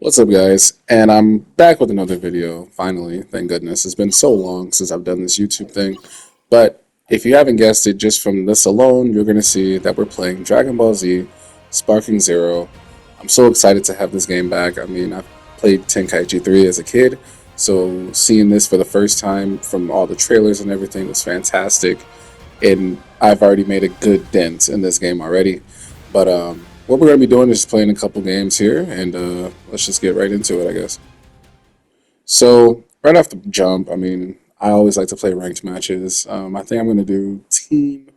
What's up, guys? And I'm back with another video, finally. Thank goodness. It's been so long since I've done this YouTube thing. But if you haven't guessed it, just from this alone, you're going to see that we're playing Dragon Ball Z Sparking Zero. I'm so excited to have this game back. I mean, I've played Tenkaichi 3 as a kid, so seeing this for the first time from all the trailers and everything was fantastic. And I've already made a good dent in this game already. But what we're going to be doing is just playing a couple games here, and let's just get right into it, I guess. So right off the jump, I mean, I always like to play ranked matches. I think I'm going to do team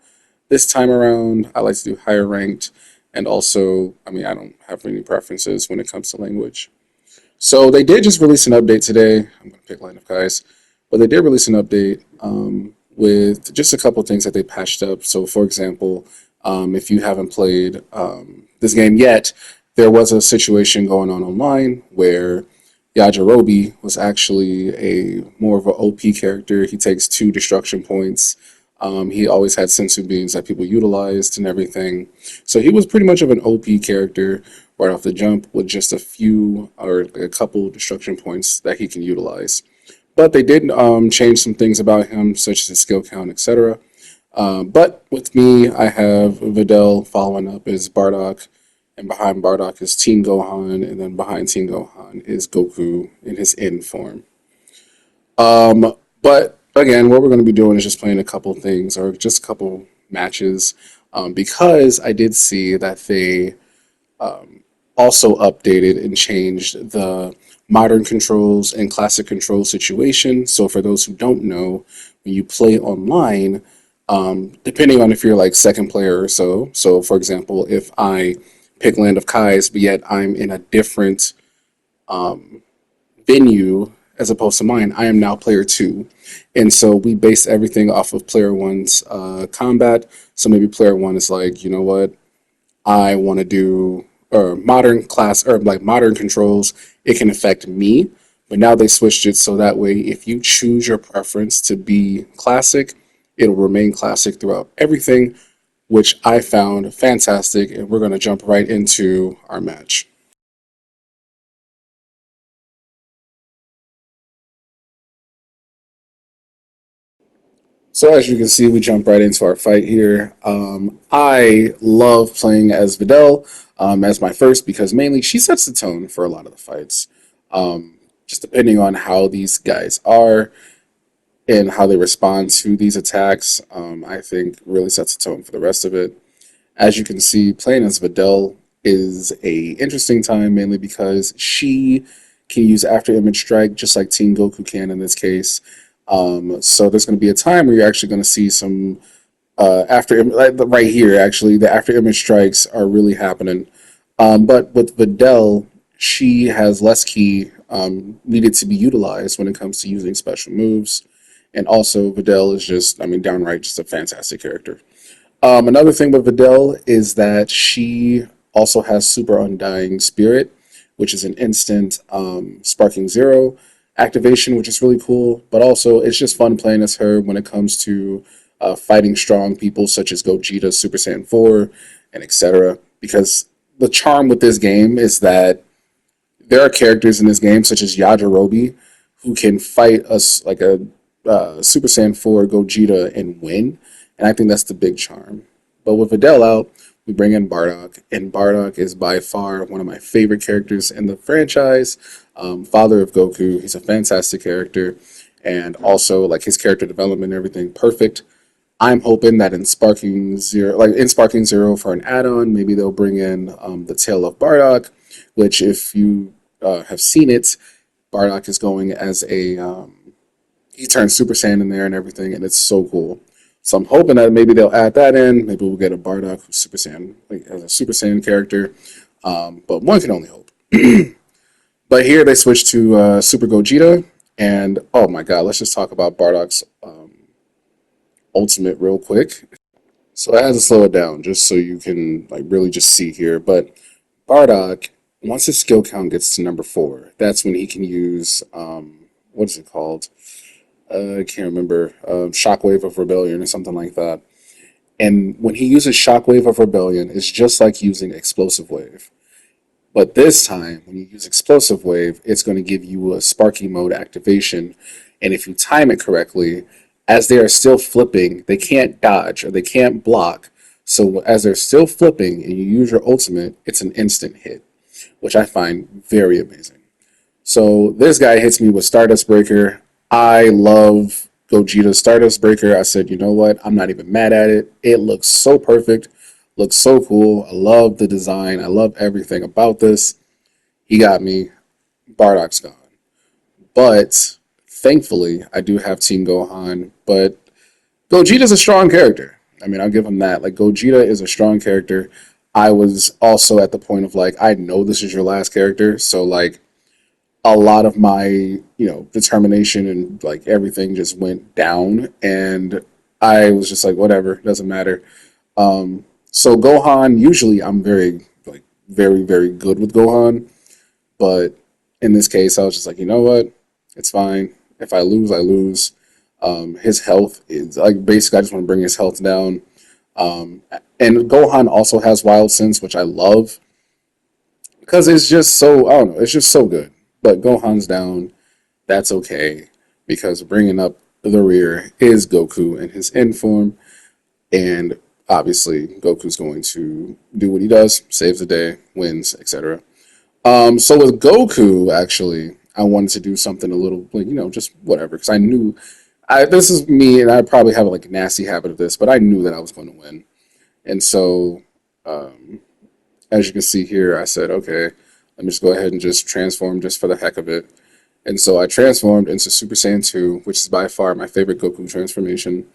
this time around. I like to do higher ranked, and also, I mean, I don't have any preferences when it comes to language. So they did just release an update today. I'm going to pick Line of Guys, but they did release an update with just a couple things that they patched up. So, for example, if you haven't played this game yet, there was a situation going on online where Yajirobe was actually a more of an OP character. He takes two destruction points. He always had sensu beans that people utilized and everything. So he was pretty much of an OP character right off the jump with just a few or a couple destruction points that he can utilize. But they did change some things about him, such as his skill count, etc. But with me, I have Videl following up as Bardock, and behind Bardock is Teen Gohan, and then behind Teen Gohan is Goku in his in form. But again, what we're going to be doing is just playing a couple things or just a couple matches because I did see that they also updated and changed the modern controls and classic control situation. So for those who don't know, when you play online, depending on if you're like second player or so. So for example, if I pick Land of Kai's, but yet I'm in a different venue as opposed to mine, I am now player two. And so we base everything off of player one's combat. So maybe player one is like, you know what, I want to do or modern class or like modern controls, it can affect me. But now they switched it so that way if you choose your preference to be classic, it'll remain classic throughout everything, which I found fantastic. And we're going to jump right into our match. So as you can see, we jump right into our fight here. I love playing as Videl as my first because mainly she sets the tone for a lot of the fights. Just depending on how these guys are and how they respond to these attacks, I think really sets the tone for the rest of it. As you can see, playing as Videl is a interesting time mainly because she can use after image strike just like Team Goku can in this case. So there's going to be a time where you're actually going to see some like right here. Actually, the after image strikes are really happening. But with Videl, she has less key needed to be utilized when it comes to using special moves. And also, Videl is just, I mean, downright just a fantastic character. Another thing with Videl is that she also has Super Undying Spirit, which is an instant Sparking Zero activation, which is really cool. But also, it's just fun playing as her when it comes to fighting strong people such as Gogeta, Super Saiyan 4, and etc. Because the charm with this game is that there are characters in this game, such as Yajirobe, who can fight us like a Super Saiyan 4 Gogeta and win. And I think that's the big charm. But with Videl out, we bring in Bardock, and Bardock is by far one of my favorite characters in the franchise. Father of Goku, he's a fantastic character, and also like his character development and everything perfect. I'm hoping that in Sparking Zero for an add-on, maybe they'll bring in the Tale of Bardock, which if you have seen it, Bardock is going as a he turns Super Saiyan in there and everything, and it's so cool. So I'm hoping that maybe they'll add that in. Maybe we'll get a Bardock who's Super Saiyan, like as a Super Saiyan character. But one can only hope. But here they switch to Super Gogeta, and oh my God, let's just talk about Bardock's ultimate real quick. So I had to slow it down just so you can like really just see here. But Bardock, once his skill count gets to number four, that's when he can use what is it called? I can't remember. Shockwave of Rebellion or something like that. And when he uses Shockwave of Rebellion, it's just like using Explosive Wave. But this time, when you use Explosive Wave, it's going to give you a Sparky mode activation. And if you time it correctly, as they are still flipping, they can't dodge or they can't block. So as they're still flipping and you use your ultimate, it's an instant hit, which I find very amazing. So this guy hits me with Stardust Breaker. I love Gogeta's Stardust Breaker. I said, you know what? I'm not even mad at it. It looks so perfect, looks so cool. I love the design. I love everything about this. He got me. Bardock's gone. But thankfully, I do have Team Gohan. But Gogeta's a strong character. I mean, I'll give him that. Like, Gogeta is a strong character. I was also at the point of like, I know this is your last character. So, like, a lot of my determination and like everything just went down, and I was just like, whatever, doesn't matter. So Gohan, usually I'm very good with Gohan, but in this case I was just like, you know what, it's fine. If I lose, I lose. His health is like, basically I just want to bring his health down. And Gohan also has Wild Sense, which I love because it's just so, I don't know, it's just so good. But Gohan's down. That's okay because bringing up the rear is Goku in his end form, and obviously Goku's going to do what he does, saves the day, wins, etc. So with Goku, actually, I wanted to do something a little like just whatever because I knew this is me, and I probably have like a nasty habit of this, but I knew that I was going to win, and so um, as you can see here, I said, okay, let me just go ahead and just transform just for the heck of it. And so I transformed into Super Saiyan 2, which is by far my favorite Goku transformation,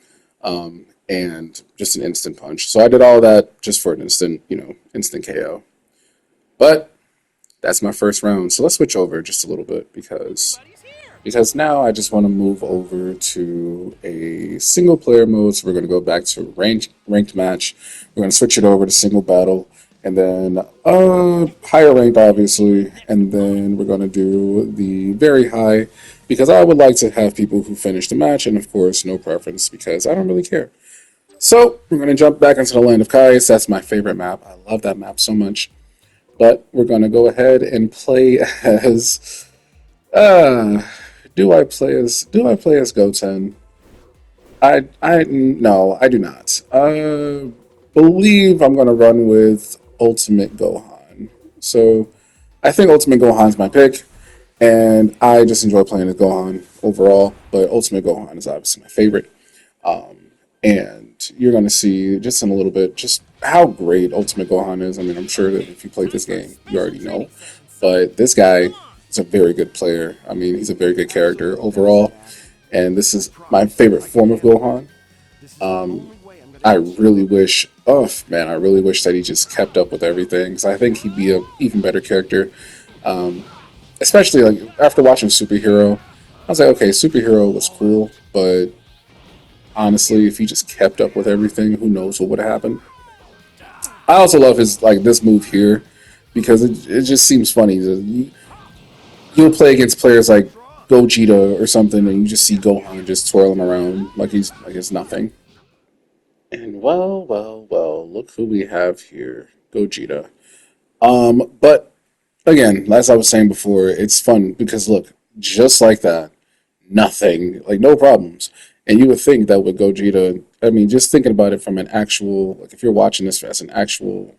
and just an instant punch. So I did all that just for an instant KO. But that's my first round. So let's switch over just a little bit because now I just want to move over to a single player mode. So we're going to go back to ranked match. We're going to switch it over to single battle, and then higher ranked, obviously, and then we're going to do the very high because I would like to have people who finish the match, and of course, no preference because I don't really care. So we're going to jump back into the land of Kais. That's my favorite map. I love that map so much. But we're going to go ahead and play as. Uh, do I play as Goten? I no, I do not. Believe I'm gonna run with Ultimate Gohan. So I think Ultimate Gohan's my pick, and I just enjoy playing as Gohan overall. But Ultimate Gohan is obviously my favorite. And you're gonna see just in a little bit just how great Ultimate Gohan is. I mean, I'm sure that if you played this game, you already know. But this guy is a very good player. I mean, he's a very good character overall, and this is my favorite form of Gohan. I really wish, oh man, I really wish that he just kept up with everything because I think he'd be a even better character. Um, Especially like after watching Superhero, I was like, okay, Superhero was cool, but honestly, if he just kept up with everything, who knows what would happen. I also love his like this move here because it just seems funny. You'll play against players like Gogeta or something, and you just see Gohan just twirling around like it's nothing. And well, look who we have here, Gogeta. But again, as I was saying before, it's fun because look, just like that, nothing, like no problems. And you would think that with Gogeta, I mean, just thinking about it from an actual, like if you're watching this as an actual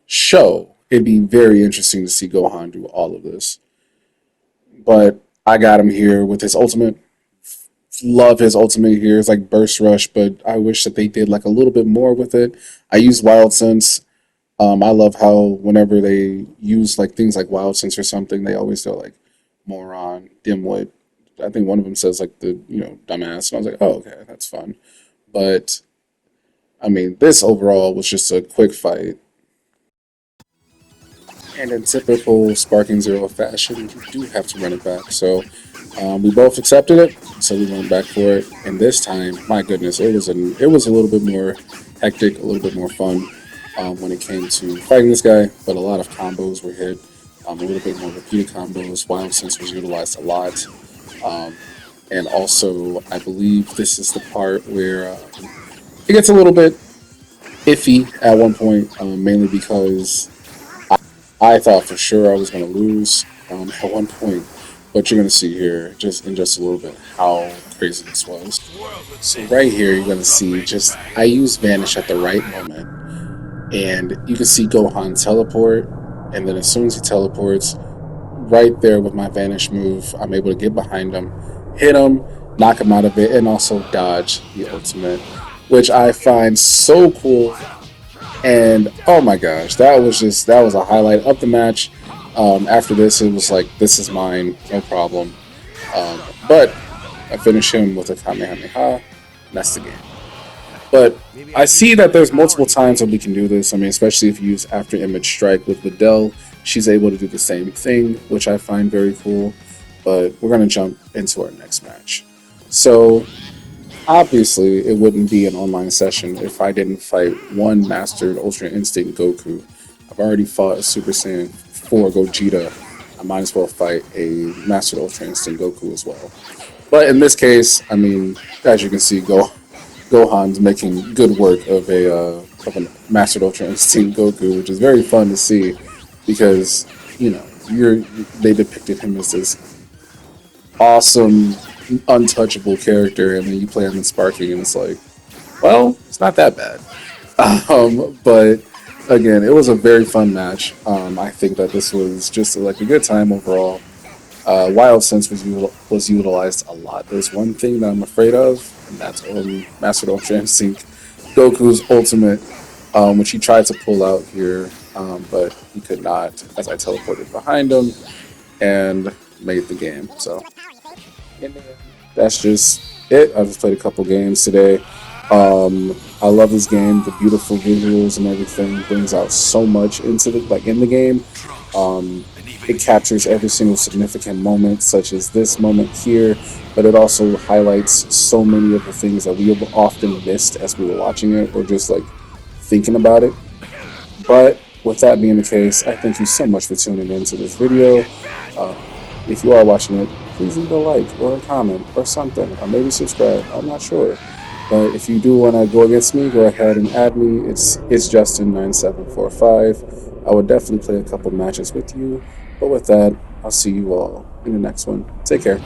show, it'd be very interesting to see Gohan do all of this. But I got him here with his ultimate. Love his ultimate here. It's like Burst Rush, but I wish that they did like a little bit more with it. I use Wild Sense. I love how whenever they use like things like Wild Sense or something, they always go like moron, dimwit. I think one of them says like the dumbass, and I was like, oh okay, that's fun. But I mean, this overall was just a quick fight. And in typical Sparking Zero fashion, you do have to run it back. So we both accepted it, so we went back for it. And this time, my goodness, it was a little bit more hectic, a little bit more fun when it came to fighting this guy. But a lot of combos were hit, a little bit more repeated combos. Wild Sense was utilized a lot, um, and also I believe this is the part where it gets a little bit iffy at one point, mainly because I thought for sure I was going to lose at one point, but you're going to see here just in just a little bit how crazy this was. So right here, you're going to see just I use Vanish at the right moment, and you can see Gohan teleport, and then as soon as he teleports, right there with my Vanish move, I'm able to get behind him, hit him, knock him out of it, and also dodge the ultimate, which I find so cool. And oh my gosh, that was a highlight of the match. After this, it was like, this is mine, no problem. But I finish him with a Kamehameha, and that's the game. But I see that there's multiple times that we can do this. I mean, especially if you use After Image Strike with Videl, she's able to do the same thing, which I find very cool. But we're going to jump into our next match. So, obviously, it wouldn't be an online session if I didn't fight one Mastered Ultra Instinct Goku. I've already fought a Super Saiyan 4 Gogeta. I might as well fight a Mastered Ultra Instinct Goku as well. But in this case, I mean, as you can see, Gohan's making good work of a Mastered Ultra Instinct Goku, which is very fun to see because you know they depicted him as this awesome, untouchable character, and then you play him in Sparking, and it's like, well, it's not that bad. But again, it was a very fun match. I think that this was just like a good time overall. Wild Sense was utilized a lot. There's one thing that I'm afraid of, and that's Master Ultra Instinct Goku's ultimate, which he tried to pull out here, but he could not, as I teleported behind him and made the game. So that's just it. I just played a couple games today. I love this game. The beautiful visuals and everything brings out so much into in the game. It captures every single significant moment, such as this moment here, but it also highlights so many of the things that we have often missed as we were watching it or just like thinking about it. But with that being the case, I thank you so much for tuning in to this video. Uh, if you are watching it, please leave a like or a comment or something, or maybe subscribe. I'm not sure. But if you do want to go against me, go ahead and add me. It's Justin9745. I would definitely play a couple matches with you. But with that, I'll see you all in the next one. Take care.